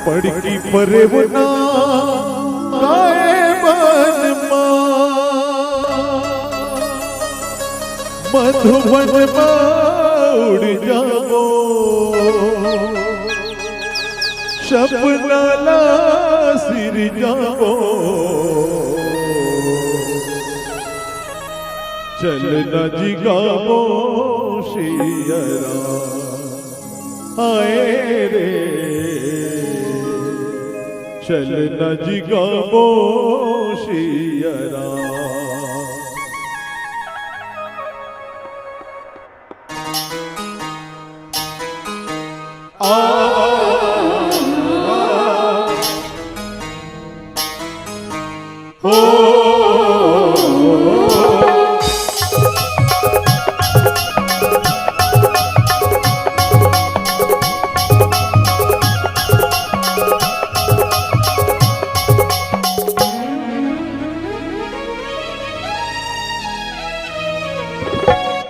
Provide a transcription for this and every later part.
पड़की परे बना गाए बन मधुबन उड़ जाओ सपना ला सिर जाओ चलना जिगाओ शियरा आए रे चलना जिगाओ शियरा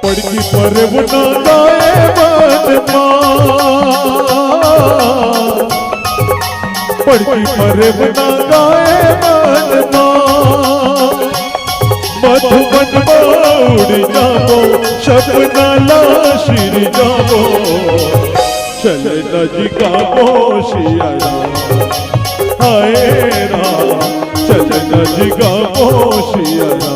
पड़की पर बना गाए बनमा पड़की पर बना गाए बनमा मधुबन उड़ जाओ सपना ला शिर जाओ चलना जिगाओ शियरा हाय राम चलना जिगाओ शियरा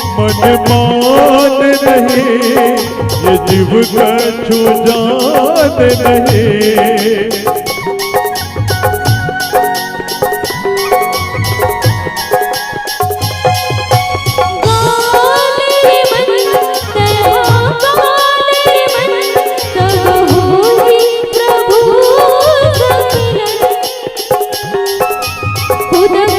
मन मान नहीं ये जीव कछु जान नहीं सूरज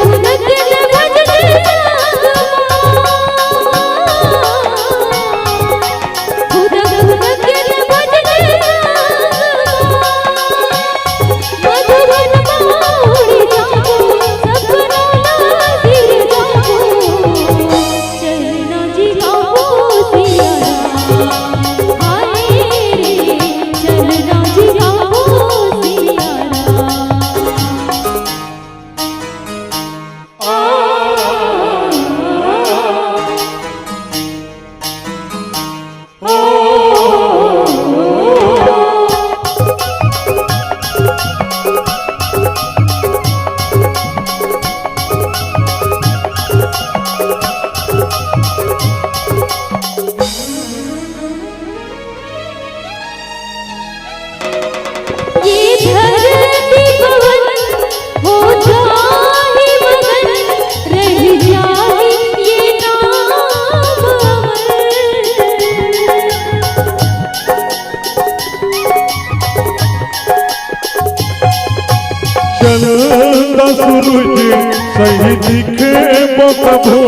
सही दिखे कभो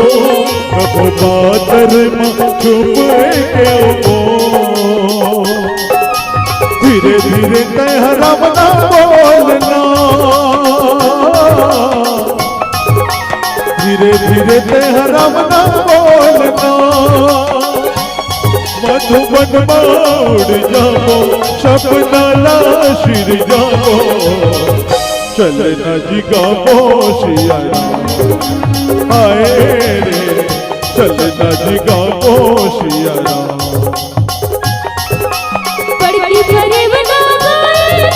कभो बादल में छुप के धीरे धीरे तहरा बना बोलना धीरे धीरे तहरा बना बोलना मधुबन उड़ जाओ सपना ला शिर जाओ चलना जिगाओ शियरा हाय रे चलना जिगाओ शियरा पड़की परे बना गाए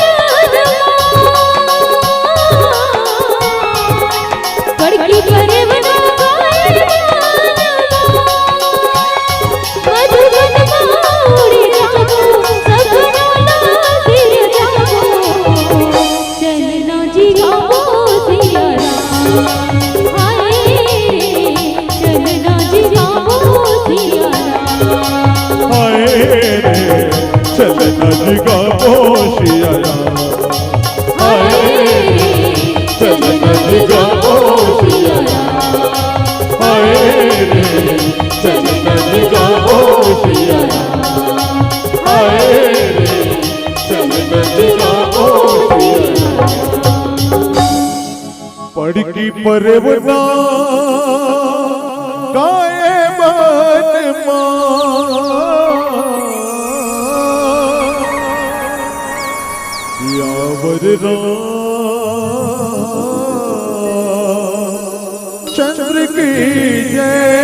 पड़की परवना गाए मन यावर चंद्र की जय।